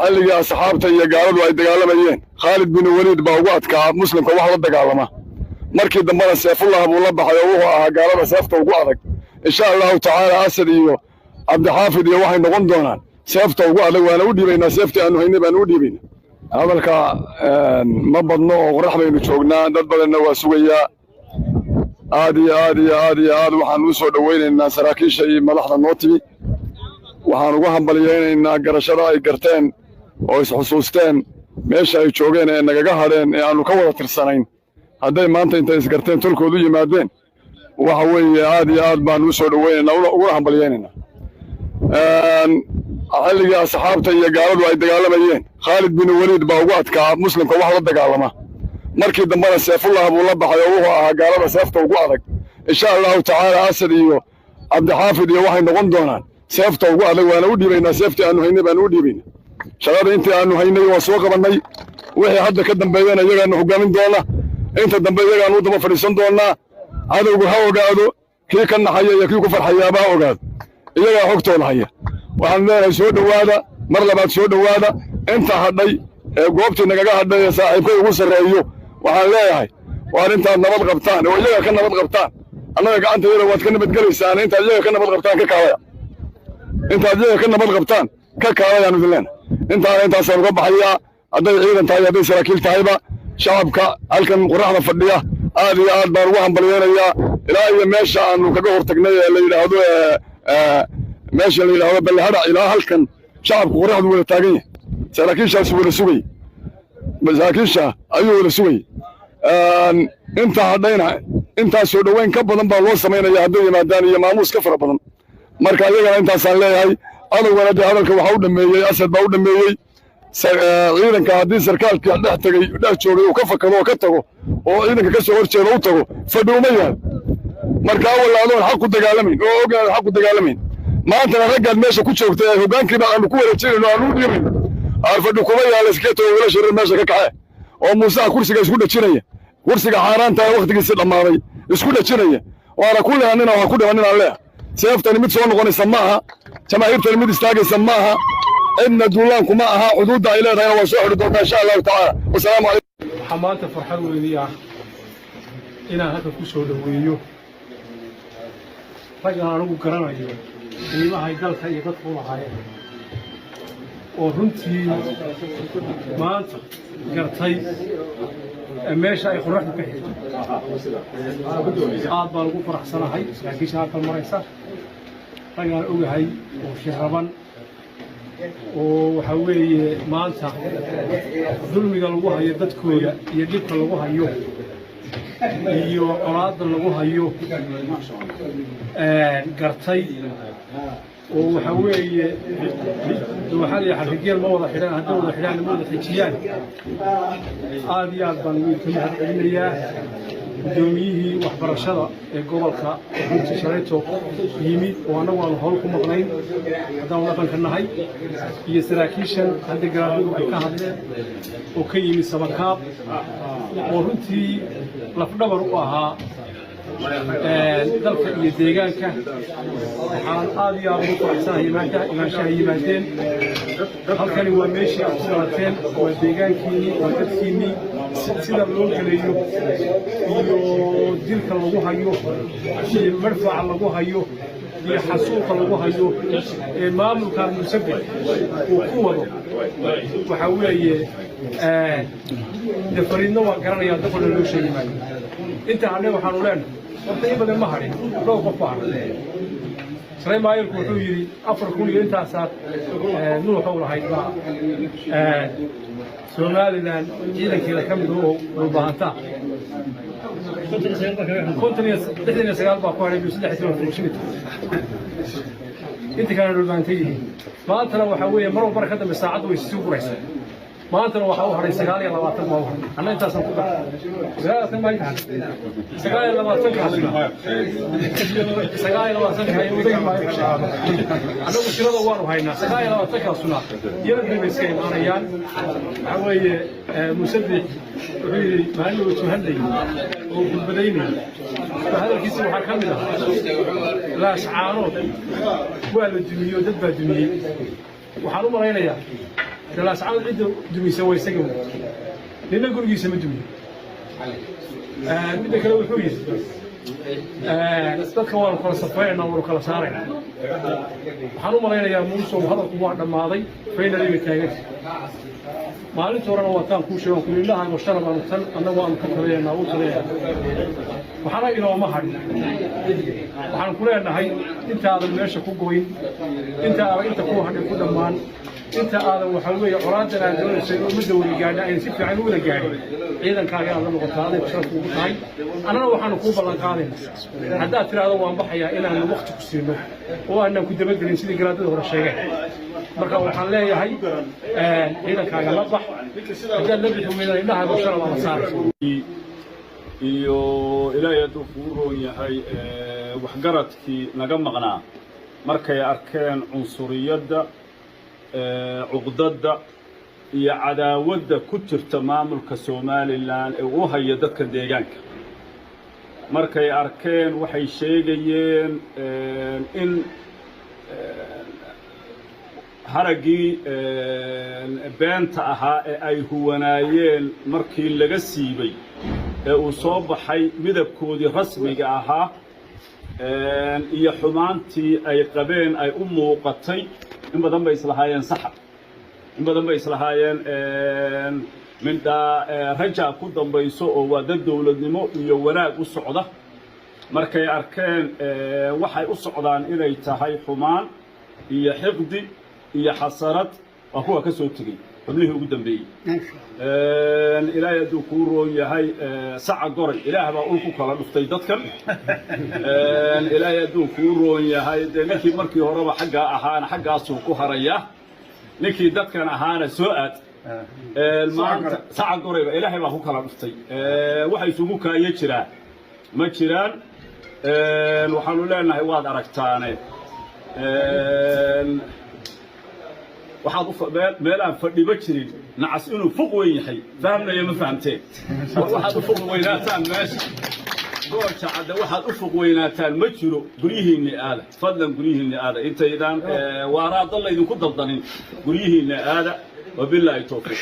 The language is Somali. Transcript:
xilligii asxaabta iyo gaaladu ay dagaalamayeen Khalid bin Walid baa ugu adkaa muslimka wax la dagaalama markii dambana Sayfullah buu la baxay oo wuxuu ahaa gaalada seefta ugu adag insha Allah ta'ala Asad iyo Abdi Xaafid iyo waxay noqon doonaan seefta ugu adag waana u dhiibaynaa seefta aanu haynay baan u dhiibaynaa hadalka ma badno oo qorax baynu joognaa dad badanna waa sugayaa aad waxaan u soo dhaweynaynaa saraakiisha iyo madaxda noo timi waxaan ugu hambaliyeynaynaa garashada ay garteen oo is xusuusteen meesha ay joogeen ee nagaga hadheen ee aanu ka wada tirsanayn hadday maanta intay is garteen tolkoodu yimaadeen waxa weeye aad baan u soo dhaweynaynaa ugu hambaliyeynaynaa xilligii asxaabta iyo gaaladu ay dagaalamayeen Khalid bin Walid baa ugu adkaa muslimka wax la dagaalama markii dambana Sayfullah buu la baxay oo wuxuu ahaa gaalada seefta ugu adag insha Allah ta'ala Asad iyo Abdi Xaafid iyo waxay noqon doonaan seefta ugu adag waana u dhiibaynaa seefta aanu haynay baan u dhiibaynaa shaqada intii aanu haynay waa soo qabanay wixii hadda ka dambeeyana iyagaanu hogaamin doona inta dambe iyagaanu u daba fadhiisan doonaa cadowgu ha ogaado kii ka naxaya iyo kii ku farxayaaba ha ogaado iyagaa xogtooda haya waxaan leenahay soo dhawaada mar labaad soo dhawaada inta hadhay ee goobtii nagaga hadhay ee saaxiibkay ugu sarreeyo waxaan leeyahay waa intaad nabad qabtaan oo iyaga ka nabad qabtaan annaga gacantayada waad ka nabad gelaysaan intaad iyaga ka nabad qabtaan ka kaalaya intaad iyaga ka nabad qabtaan ka kaalayaan idin leenahay intaasaan uga baxayaa hadday ciidan tahay hadday saraakiil tahayba shacabka halkan qoraxda fadhiya aad baan ugu hambaliyeynayaa ilaa iyo meesha aanu kaga hortagnay ee la yidhaahdo meesha la yidhaahdo Balhada ilaa halkan shacabku qoraxdu wada taagan yahay saraakiishaas wada sugay masaakiisha ayuu wada sugay inta hadhayna intaas soo dhaweyn ka badan baa loo sameeyaa hadday yimaadaan iyo maamuus ka fara badan marka iyagana intaasaan leeyahay adowgana dee hadalka waxa u dhameeyey Asad baa u dhameeyey ciidanka haddii sarkaalka dhex joogay uu ka fakado oo ka tago oo ciidanka ka soo horjeeda u tago fadhi uma yaal marka walaadoon xaq ku dagaalamayn oo ogaan xaq ku dagaalamayn maanta raggaad meesha ku joogtay ee hogaankii baa aanu ku wareejinayno aanu dhiibin fadhi kuma yaal iskeeto wala shirin meesha ka kacay oo Muuse kursiga isku dhajinaya kursiga xaaraanta waqtigiisa dhamaaday isku dhajinaya waana ku leeyahay waxa ku dhimanina leeyahay seeftani mid soo noqonaysa maaha jamaahiirtani mid istaagaysa maaha إن دولانكم معها حدود إلى هذا وسحر إن شاء الله تعالى والسلام عليكم. حمانة فرحان وليا إن هذا كسر ويو فجأة أنا بكرنا يو اللي ما هاي قال خير تدخل هاي ورنتي ما أنت قرتي ماشي أي خروج بكحي عاد بالغو فرح سنة هاي لكن شهر المريسة فجأة أوجه هاي وشهربان وحوي مالتا ظلميga lagu hayo dadkooda iyo dhibka lagu hayo iyo qolaada lagu hayo gartay oo waxa weeye waxa la xaqiiqiyay ma wada xidhan hadda wada xidhan ma wada xijiyaan aad iyo aad baan ugu mahadcelinayaa gudoomiyihii waxbarashada ee gobolka runtii shareeto yimid oo anagu aan howl ku maqnayn haddaan dhaqanka nahay iyo saraakiishan hadda garaadadu ay ka hadleen oo ka yimid Sabakaab oo runtii lafdhabar u ahaa dalka iyo deegaanka waxaan aad iyo aad ugu faraxsanahay imaanshaha yimaadeen halkani waa meeshii aad ku dhalateen waa deegaankiinii waa dadkiinii sida loo gelayo iyo dilka lagu hayo iyo marfaca lagu hayo iyo xasuuqa lagu hayo ee maamulkan musabix uu ku wado waxa weeye dafariidna waa garanayaa dadka loo sheegi maayo inta hadda waxaanu leenahay waqti badan ma harin loo qof baa سليم مايرك وحويري أفر كل يوم تاسات نوح حول هيدا سومالي لان إذا كذا كم هو ربعتا كنت نيا سجال باقوالي بيسدح تروح في شمت أنت كان ربعتي ما أنت لو حويه مرة بركة بالساعات ويسوق رئيس ما أنت لو حوه سجال يلا باتن ما هو أنا أنت أصلا سجال ما ينفع سجال يلا باتن سجال يلا باتن هاي أنا مشكلة دوار وهاينا سجال يلا باتن كاسونا يرد بيسكين أنا يان حويه مسدد وحيري ما له تهندي وبديني فهذا الكيس waxaa ka mid ah la ascaanood waa la dumiyo dad baa dumiyay waxaan u malaynayaa dalaascad cidda dumisay way isaga nina gurigiisa ma dumin midda kale wuxuu yidhi dadka waanu kala safrayna waanu kala saarayna waxaan u malaynayaa muusow hadalku waa dhammaaday faynaliga taaganta maalinta horena waataan kuu sheegan kulilahaago shalab aanu tan annagu aanu ka talaynaa u talaynaa waxaana inooma hadhin waxaan ku leenahay intaadan meesha ku goyn inta aadan inta ku hadhin ku dhammaan inta aadan waxaa weeye colaadan aad doonaysay oo ummadda wada gaadha ayna si fiican u wada gaadhin ciidankaaga aad la noqotaa aday sharaf ugu tahay annana waxaanu kuu ballan qaadaynaa haddaad tidhaahdo waan baxayaa inaanu waqti ku siino oo aanan ku dabagelin sidii garaadada hore sheegeen marka waxaan leeyahay ciidankaaga la bax haddaad la bixi weydaan indhahaago shalab aad la saaraysa iyo ilaahay hadduu kuu roon yahay waxgaradkii naga maqnaa markay arkeen cunsuriyadda cuqdadda iyo cadaawadda ku jirta maamulka Somaliland ee uu hayo dadka deegaanka markay arkeen waxay sheegayeen in haragii beenta ahaa ee ay huwanaayeen markii laga siibay ee uu soo baxay midabkoodii rasmiga ahaa iyo xumaantii ay qabeen ay u muuqatay in badan bay islahaayeen saxa in badan bay islahaayeen midda raja ku dambayso oo waa dad dawladnimo iyo wanaag u socda markay arkeen waxay u socdaan inay tahay xumaan iyo xiqdi iyo xasarad waa kuwa ka soo tegay xubnihii ugu dambeeyey ilaahay hadduu kuu roon yahay saca goray ilaah baa ul ku kala dhuftay dadkan ilaahay hadduu kuu roon yahay dee ninkii markii horeba xaggaa ahaana xaggaasuu ku harayaa ninkii dadkan ahaana soo aad maanta saca gorayba ilaahay baa ku kala dhuftay waxay isugu kaayo jiraan ma jiraan waxaanu leenahay waad aragtaane waxaad meel aan fadhiba jirin nacas inuu fuq weyn yahay fahamnaya ma fahamteen waxaad u fuq weynaataan meesha gooja cadda waxaad u fuq weynaataan ma jiro guryihiinna aada fadlan guryihiinna aada intaydaan waaraad dalla idinku daldanin guryihiinna aada wabilaahi tawfiiq